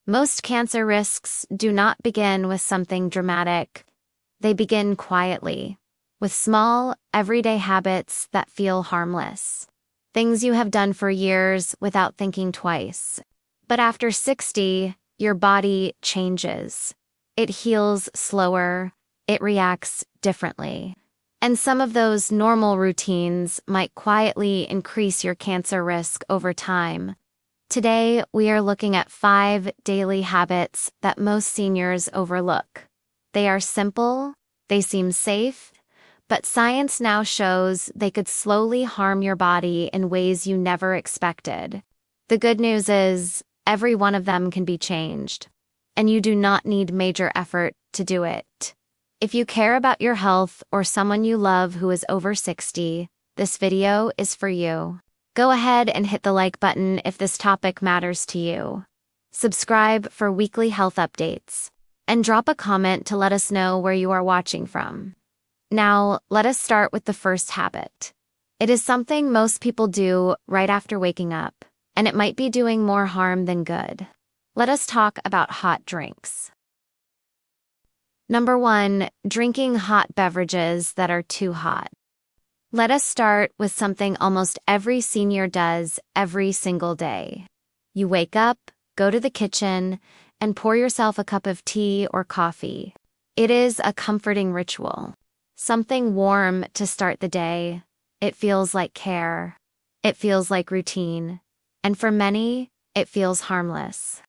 Most cancer risks do not begin with something dramatic. They begin quietly, with small, everyday habits that feel harmless. Things you have done for years without thinking twice. But after 60, your body changes. It heals slower, it reacts differently. And some of those normal routines might quietly increase your cancer risk over time. Today, we are looking at 5 daily habits that most seniors overlook. They are simple, they seem safe, but science now shows they could slowly harm your body in ways you never expected. The good news is, every one of them can be changed, and you do not need major effort to do it. If you care about your health or someone you love who is over 60, this video is for you. Go ahead and hit the like button if this topic matters to you. Subscribe for weekly health updates, and drop a comment to let us know where you are watching from. Now, let us start with the first habit. It is something most people do right after waking up, and it might be doing more harm than good. Let us talk about hot drinks. Number 1, drinking hot beverages that are too hot. Let us start with something almost every senior does every single day. You wake up, go to the kitchen, and pour yourself a cup of tea or coffee. It is a comforting ritual. Something warm to start the day. It feels like care. It feels like routine. And for many, it feels harmless.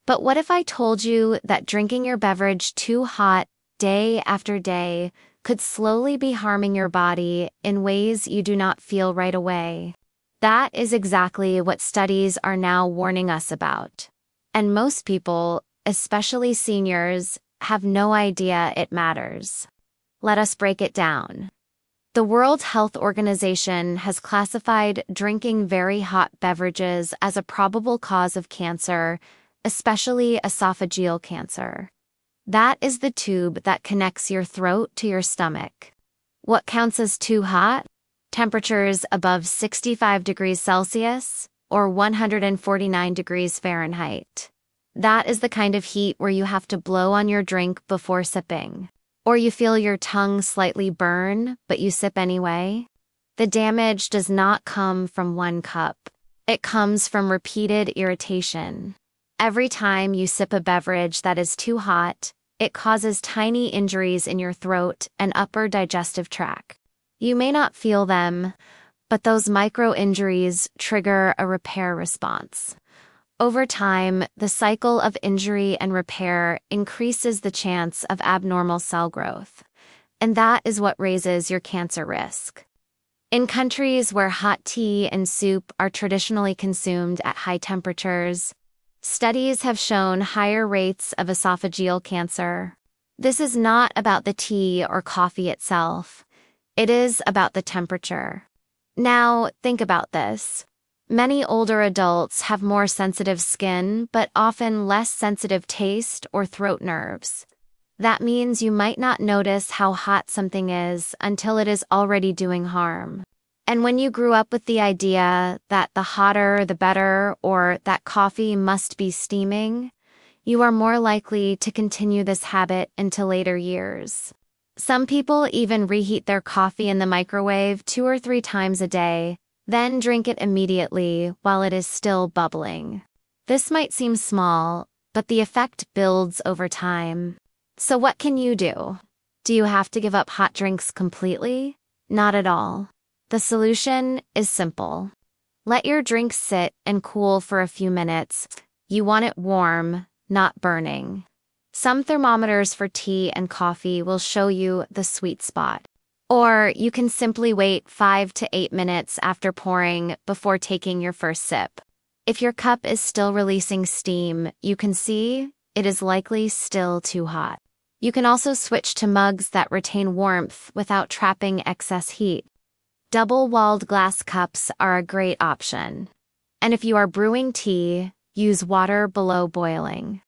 But what if I told you that drinking your beverage too hot day after day could slowly be harming your body in ways you do not feel right away? That is exactly what studies are now warning us about. And most people, especially seniors, have no idea it matters. Let us break it down. The World Health Organization has classified drinking very hot beverages as a probable cause of cancer, especially esophageal cancer. That is the tube that connects your throat to your stomach. What counts as too hot? Temperatures above 65 degrees Celsius or 149 degrees Fahrenheit. That is the kind of heat where you have to blow on your drink before sipping. Or you feel your tongue slightly burn, but you sip anyway. The damage does not come from one cup. It comes from repeated irritation. Every time you sip a beverage that is too hot, it causes tiny injuries in your throat and upper digestive tract. You may not feel them, but those micro-injuries trigger a repair response. Over time, the cycle of injury and repair increases the chance of abnormal cell growth, and that is what raises your cancer risk. In countries where hot tea and soup are traditionally consumed at high temperatures, studies have shown higher rates of esophageal cancer. This is not about the tea or coffee itself. It is about the temperature. Now, think about this. Many older adults have more sensitive skin, but often less sensitive taste or throat nerves. That means you might not notice how hot something is until it is already doing harm. And when you grew up with the idea that the hotter the better, or that coffee must be steaming, you are more likely to continue this habit into later years. Some people even reheat their coffee in the microwave 2 or 3 times a day, then drink it immediately while it is still bubbling. This might seem small, but the effect builds over time. So what can you do? Do you have to give up hot drinks completely? Not at all. The solution is simple. Let your drink sit and cool for a few minutes. You want it warm, not burning. Some thermometers for tea and coffee will show you the sweet spot. Or you can simply wait 5 to 8 minutes after pouring before taking your first sip. If your cup is still releasing steam, you can see it is likely still too hot. You can also switch to mugs that retain warmth without trapping excess heat. Double-walled glass cups are a great option. And if you are brewing tea, use water below boiling.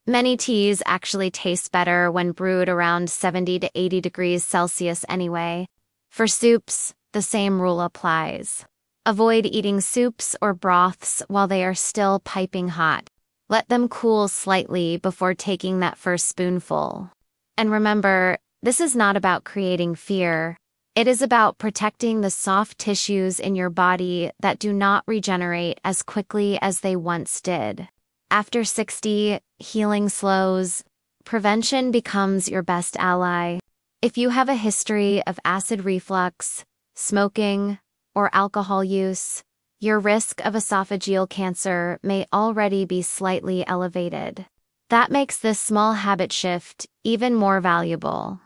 Many teas actually taste better when brewed around 70 to 80 degrees Celsius anyway. For soups, the same rule applies. Avoid eating soups or broths while they are still piping hot. Let them cool slightly before taking that first spoonful. And remember, this is not about creating fear. It is about protecting the soft tissues in your body that do not regenerate as quickly as they once did. After 60, healing slows. Prevention becomes your best ally. If you have a history of acid reflux, smoking, or alcohol use, your risk of esophageal cancer may already be slightly elevated. That makes this small habit shift even more valuable.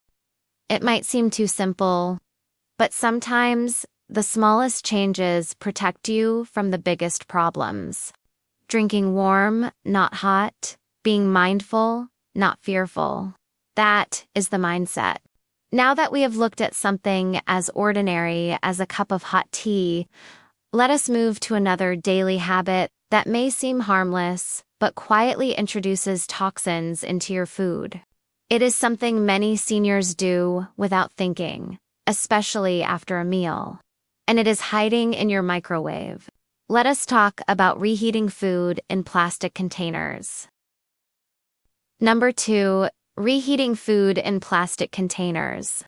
It might seem too simple, but sometimes the smallest changes protect you from the biggest problems. Drinking warm, not hot, being mindful, not fearful. That is the mindset. Now that we have looked at something as ordinary as a cup of hot tea, let us move to another daily habit that may seem harmless, but quietly introduces toxins into your food. It is something many seniors do without thinking, especially after a meal. And it is hiding in your microwave. Let us talk about reheating food in plastic containers. Number 2, reheating food in plastic containers.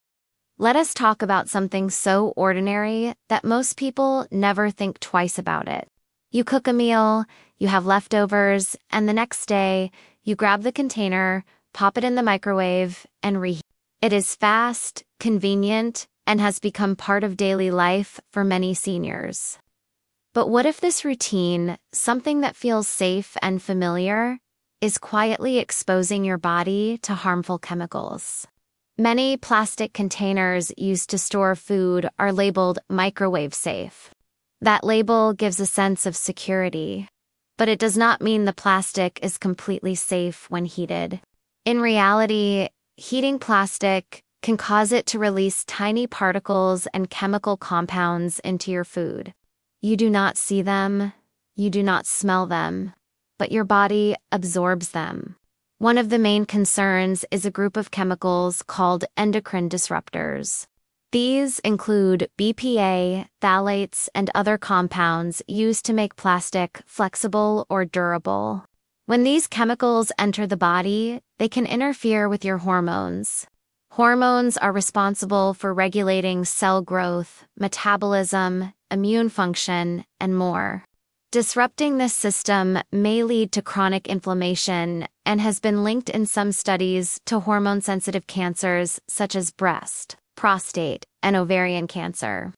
Let us talk about something so ordinary that most people never think twice about it. You cook a meal, you have leftovers, and the next day, you grab the container, pop it in the microwave, and reheat. It is fast, convenient, and has become part of daily life for many seniors. But what if this routine, something that feels safe and familiar, is quietly exposing your body to harmful chemicals? Many plastic containers used to store food are labeled microwave safe. That label gives a sense of security, but it does not mean the plastic is completely safe when heated. In reality, heating plastic can cause it to release tiny particles and chemical compounds into your food. You do not see them, you do not smell them, but your body absorbs them. One of the main concerns is a group of chemicals called endocrine disruptors. These include BPA, phthalates, and other compounds used to make plastic flexible or durable. When these chemicals enter the body, they can interfere with your hormones. Hormones are responsible for regulating cell growth, metabolism, immune function, and more. Disrupting this system may lead to chronic inflammation and has been linked in some studies to hormone-sensitive cancers such as breast, prostate, and ovarian cancer.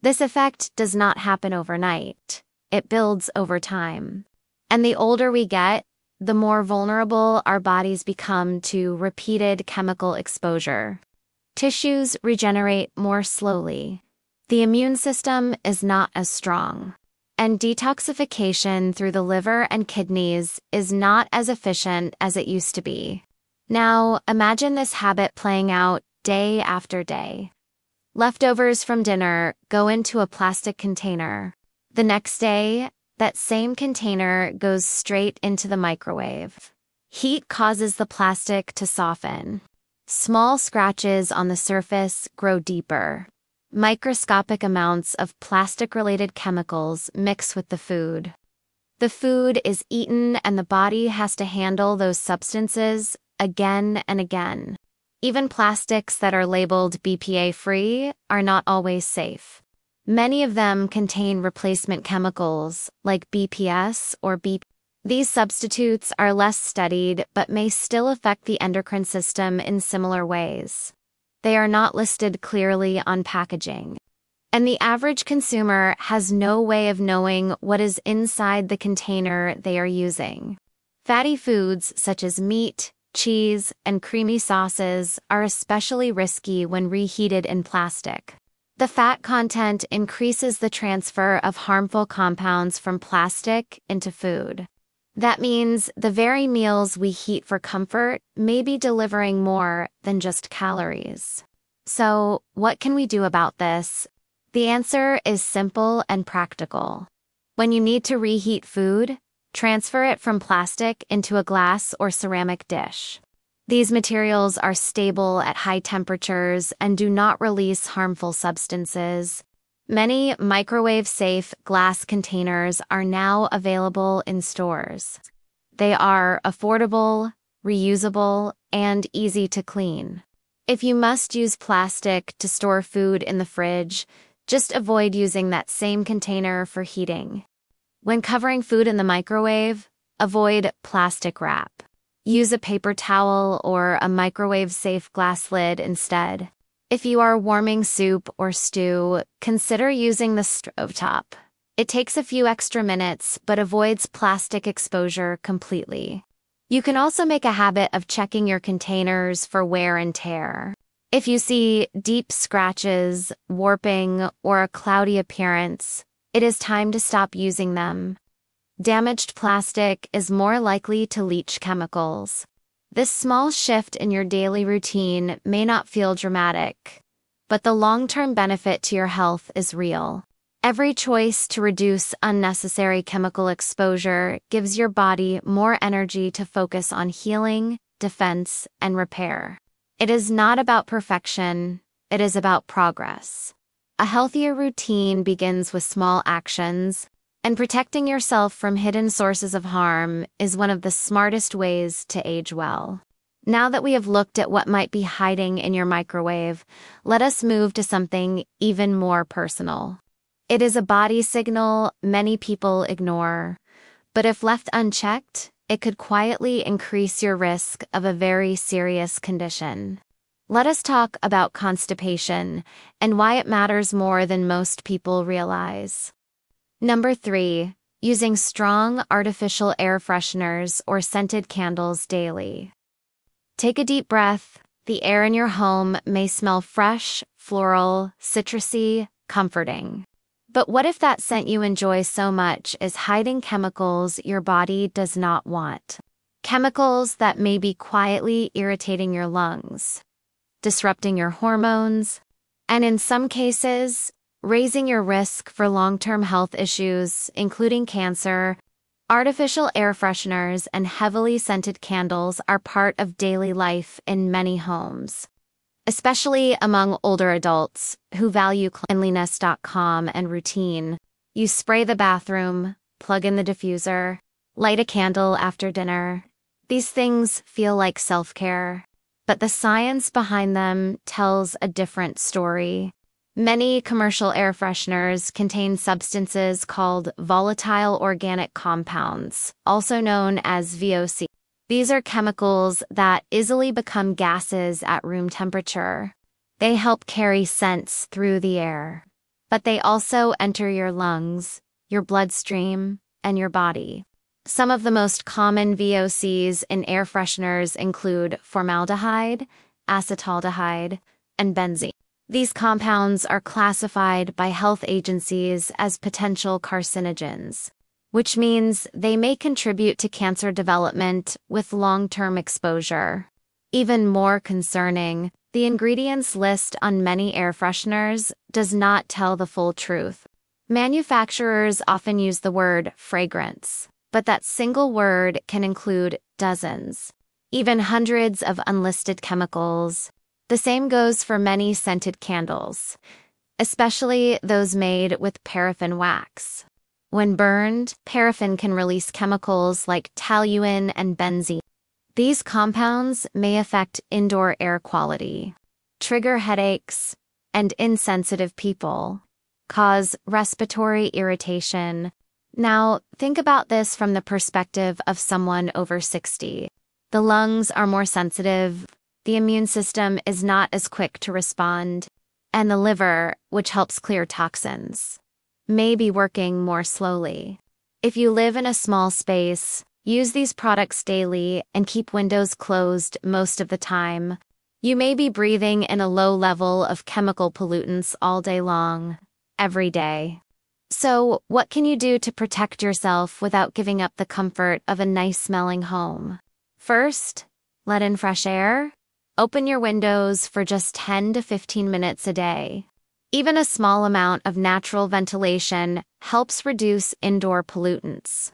This effect does not happen overnight. It builds over time. And the older we get, the more vulnerable our bodies become to repeated chemical exposure. Tissues regenerate more slowly. The immune system is not as strong. And detoxification through the liver and kidneys is not as efficient as it used to be. Now, imagine this habit playing out day after day. Leftovers from dinner go into a plastic container. The next day, that same container goes straight into the microwave. Heat causes the plastic to soften. Small scratches on the surface grow deeper. Microscopic amounts of plastic-related chemicals mix with the food. The food is eaten and the body has to handle those substances again and again. Even plastics that are labeled BPA-free are not always safe. Many of them contain replacement chemicals like BPS or BP. These substitutes are less studied but may still affect the endocrine system in similar ways. They are not listed clearly on packaging. And the average consumer has no way of knowing what is inside the container they are using. Fatty foods such as meat, cheese, and creamy sauces are especially risky when reheated in plastic. The fat content increases the transfer of harmful compounds from plastic into food. That means the very meals we heat for comfort may be delivering more than just calories. So, what can we do about this? The answer is simple and practical. When you need to reheat food, transfer it from plastic into a glass or ceramic dish. These materials are stable at high temperatures and do not release harmful substances. Many microwave-safe glass containers are now available in stores. They are affordable, reusable, and easy to clean. If you must use plastic to store food in the fridge, just avoid using that same container for heating. When covering food in the microwave, avoid plastic wrap. Use a paper towel or a microwave-safe glass lid instead. If you are warming soup or stew, consider using the stovetop. It takes a few extra minutes but avoids plastic exposure completely. You can also make a habit of checking your containers for wear and tear. If you see deep scratches, warping, or a cloudy appearance, it is time to stop using them. Damaged plastic is more likely to leach chemicals. This small shift in your daily routine may not feel dramatic, but the long-term benefit to your health is real. Every choice to reduce unnecessary chemical exposure gives your body more energy to focus on healing, defense, and repair. It is not about perfection, it is about progress. A healthier routine begins with small actions, and protecting yourself from hidden sources of harm is one of the smartest ways to age well. Now that we have looked at what might be hiding in your microwave, let us move to something even more personal. It is a body signal many people ignore, but if left unchecked, it could quietly increase your risk of a very serious condition. Let us talk about constipation and why it matters more than most people realize. Number 3. Using strong artificial air fresheners or scented candles daily. Take a deep breath. The air in your home may smell fresh, floral, citrusy, comforting. But what if that scent you enjoy so much is hiding chemicals your body does not want? Chemicals that may be quietly irritating your lungs, disrupting your hormones, and in some cases, raising your risk for long-term health issues, including cancer. Artificial air fresheners and heavily scented candles are part of daily life in many homes, especially among older adults who value cleanliness.com and routine. You spray the bathroom, plug in the diffuser, light a candle after dinner. These things feel like self-care, but the science behind them tells a different story. Many commercial air fresheners contain substances called volatile organic compounds, also known as VOC. These are chemicals that easily become gases at room temperature. They help carry scents through the air, but they also enter your lungs, your bloodstream, and your body. Some of the most common VOCs in air fresheners include formaldehyde, acetaldehyde, and benzene. These compounds are classified by health agencies as potential carcinogens, which means they may contribute to cancer development with long-term exposure. Even more concerning, the ingredients list on many air fresheners does not tell the full truth. Manufacturers often use the word fragrance, but that single word can include dozens, even hundreds of unlisted chemicals. The same goes for many scented candles, especially those made with paraffin wax. When burned, paraffin can release chemicals like toluene and benzene. These compounds may affect indoor air quality, trigger headaches, and insensitive people cause respiratory irritation. Now, think about this from the perspective of someone over 60. The lungs are more sensitive, the immune system is not as quick to respond, and the liver, which helps clear toxins, may be working more slowly. If you live in a small space, use these products daily and keep windows closed most of the time. You may be breathing in a low level of chemical pollutants all day long, every day. So, what can you do to protect yourself without giving up the comfort of a nice-smelling home? First, let in fresh air. Open your windows for just 10 to 15 minutes a day. Even a small amount of natural ventilation helps reduce indoor pollutants.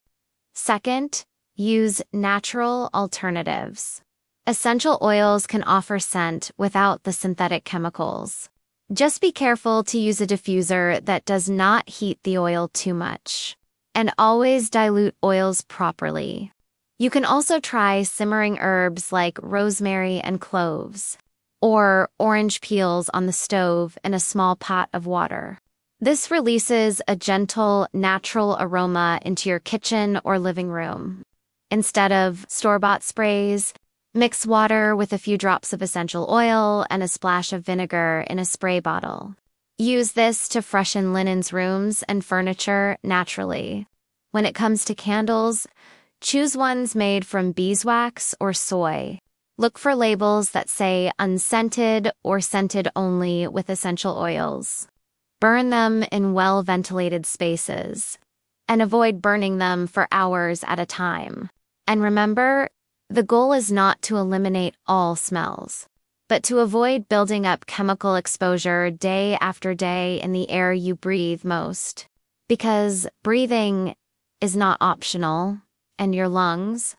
Second, use natural alternatives. Essential oils can offer scent without the synthetic chemicals. Just be careful to use a diffuser that does not heat the oil too much. And always dilute oils properly. You can also try simmering herbs like rosemary and cloves, or orange peels on the stove in a small pot of water. This releases a gentle, natural aroma into your kitchen or living room. Instead of store-bought sprays, mix water with a few drops of essential oil and a splash of vinegar in a spray bottle. Use this to freshen linens, rooms, and furniture naturally. When it comes to candles, choose ones made from beeswax or soy. Look for labels that say unscented or scented only with essential oils. Burn them in well-ventilated spaces, and avoid burning them for hours at a time. And remember, the goal is not to eliminate all smells, but to avoid building up chemical exposure day after day in the air you breathe most. Because breathing is not optional, and your lungs,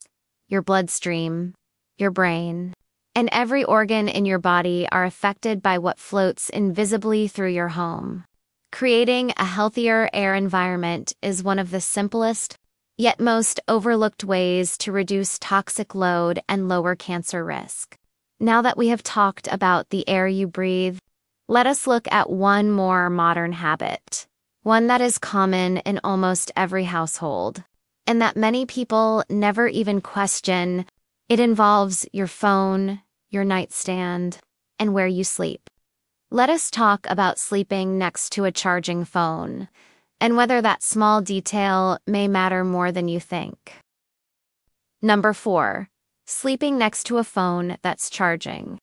your bloodstream, your brain, and every organ in your body are affected by what floats invisibly through your home. Creating a healthier air environment is one of the simplest, yet most overlooked ways to reduce toxic load and lower cancer risk. Now that we have talked about the air you breathe, let us look at one more modern habit, one that is common in almost every household, and that many people never even question. It involves your phone, your nightstand, and where you sleep. Let us talk about sleeping next to a charging phone, and whether that small detail may matter more than you think. Number 4. Sleeping next to a phone that's charging.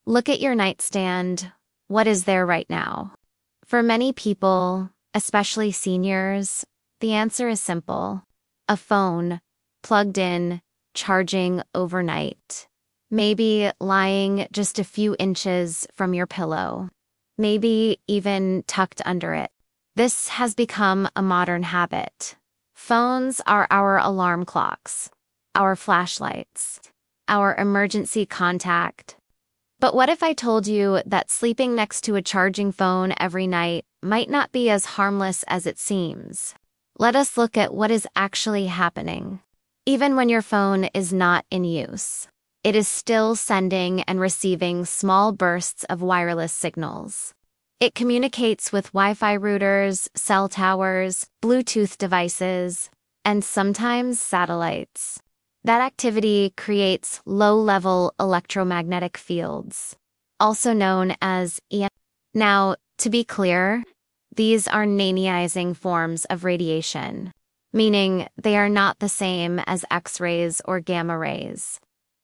Look at your nightstand. What is there right now? For many people, especially seniors, the answer is simple. A phone, plugged in, charging overnight. Maybe lying just a few inches from your pillow. Maybe even tucked under it. This has become a modern habit. Phones are our alarm clocks, our flashlights, our emergency contact. But what if I told you that sleeping next to a charging phone every night might not be as harmless as it seems? Let us look at what is actually happening. Even when your phone is not in use, it is still sending and receiving small bursts of wireless signals. It communicates with Wi-Fi routers, cell towers, Bluetooth devices, and sometimes satellites. That activity creates low-level electromagnetic fields, also known as EM. Now, to be clear, these are ionizing forms of radiation, meaning they are not the same as X-rays or gamma rays.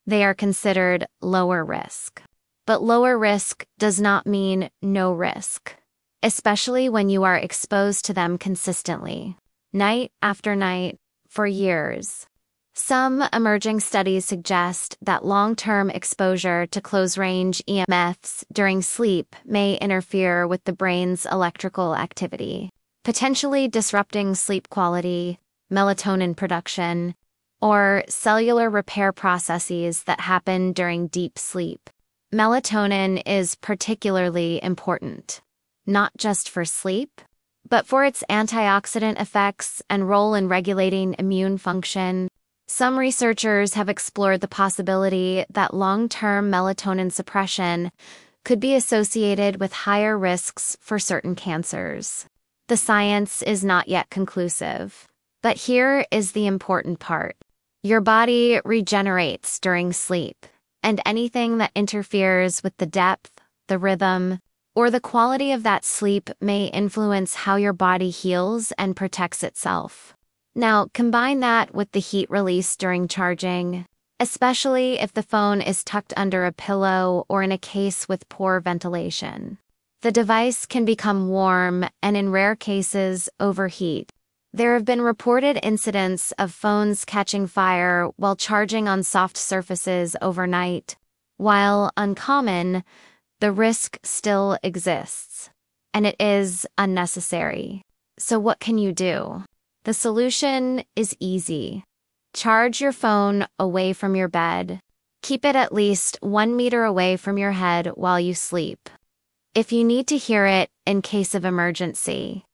They are considered lower risk. But lower risk does not mean no risk, especially when you are exposed to them consistently, night after night, for years. Some emerging studies suggest that long-term exposure to close-range EMFs during sleep may interfere with the brain's electrical activity, potentially disrupting sleep quality, melatonin production, or cellular repair processes that happen during deep sleep. Melatonin is particularly important, not just for sleep, but for its antioxidant effects and role in regulating immune function. Some researchers have explored the possibility that long-term melatonin suppression could be associated with higher risks for certain cancers. The science is not yet conclusive, but here is the important part. Your body regenerates during sleep, and anything that interferes with the depth, the rhythm, or the quality of that sleep may influence how your body heals and protects itself. Now, combine that with the heat release during charging, especially if the phone is tucked under a pillow or in a case with poor ventilation. The device can become warm and, in rare cases, overheat. There have been reported incidents of phones catching fire while charging on soft surfaces overnight. While uncommon, the risk still exists, and it is unnecessary. So what can you do? The solution is easy. Charge your phone away from your bed. Keep it at least 1 meter away from your head while you sleep. If you need to hear it in case of emergency,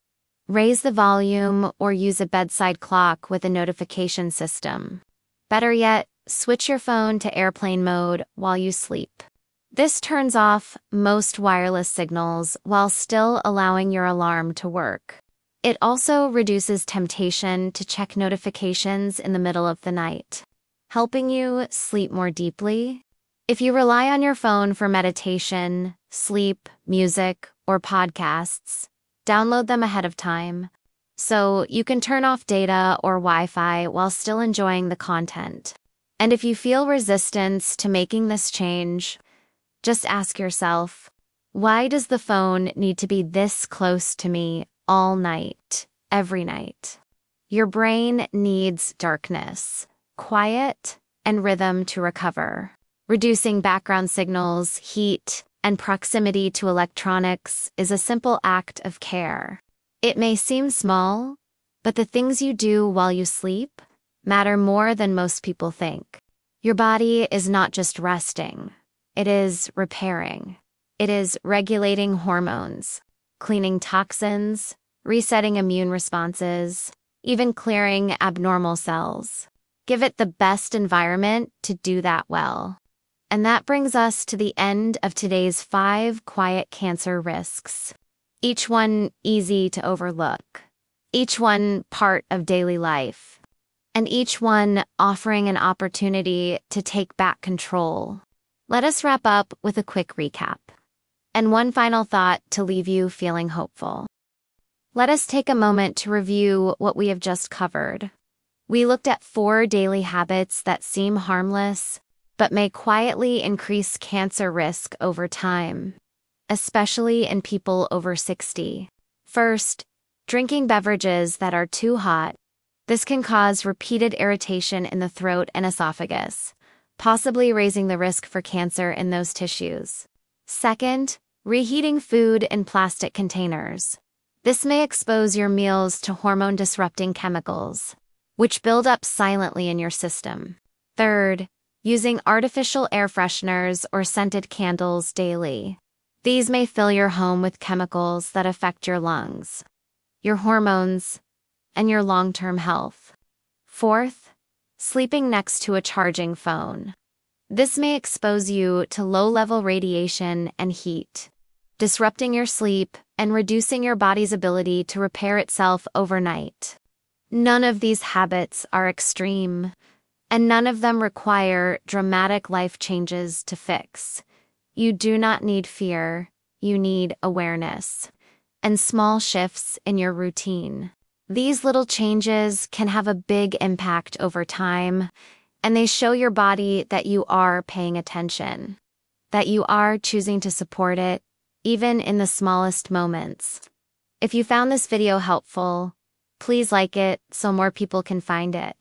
raise the volume or use a bedside clock with a notification system. Better yet, switch your phone to airplane mode while you sleep. This turns off most wireless signals while still allowing your alarm to work. It also reduces temptation to check notifications in the middle of the night, helping you sleep more deeply. If you rely on your phone for meditation, sleep, music, or podcasts, download them ahead of time so you can turn off data or Wi-Fi while still enjoying the content. And if you feel resistance to making this change, just ask yourself, why does the phone need to be this close to me all night, every night? Your brain needs darkness, quiet, and rhythm to recover. Reducing background signals, heat, and proximity to electronics is a simple act of care. It may seem small, but the things you do while you sleep matter more than most people think. Your body is not just resting. It is repairing. It is regulating hormones, cleaning toxins, resetting immune responses, even clearing abnormal cells. Give it the best environment to do that well. And that brings us to the end of today's 5 quiet cancer risks. Each one easy to overlook. Each one part of daily life. And each one offering an opportunity to take back control. Let us wrap up with a quick recap. And one final thought to leave you feeling hopeful. Let us take a moment to review what we have just covered. We looked at 4 daily habits that seem harmless, but may quietly increase cancer risk over time, especially in people over 60. First, drinking beverages that are too hot. This can cause repeated irritation in the throat and esophagus, possibly raising the risk for cancer in those tissues. Second, reheating food in plastic containers. This may expose your meals to hormone-disrupting chemicals, which build up silently in your system. Third, using artificial air fresheners or scented candles daily. These may fill your home with chemicals that affect your lungs, your hormones, and your long-term health. Fourth, sleeping next to a charging phone. This may expose you to low-level radiation and heat, disrupting your sleep and reducing your body's ability to repair itself overnight. None of these habits are extreme, and none of them require dramatic life changes to fix. You do not need fear, you need awareness, and small shifts in your routine. These little changes can have a big impact over time, and they show your body that you are paying attention, that you are choosing to support it, even in the smallest moments. If you found this video helpful, please like it so more people can find it.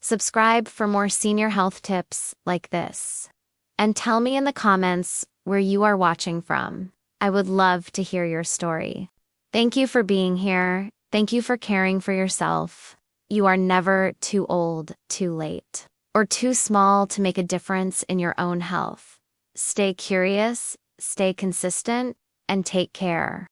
Subscribe for more senior health tips like this. And tell me in the comments where you are watching from. I would love to hear your story. Thank you for being here. Thank you for caring for yourself. You are never too old, too late, or too small to make a difference in your own health. Stay curious, stay consistent, and take care.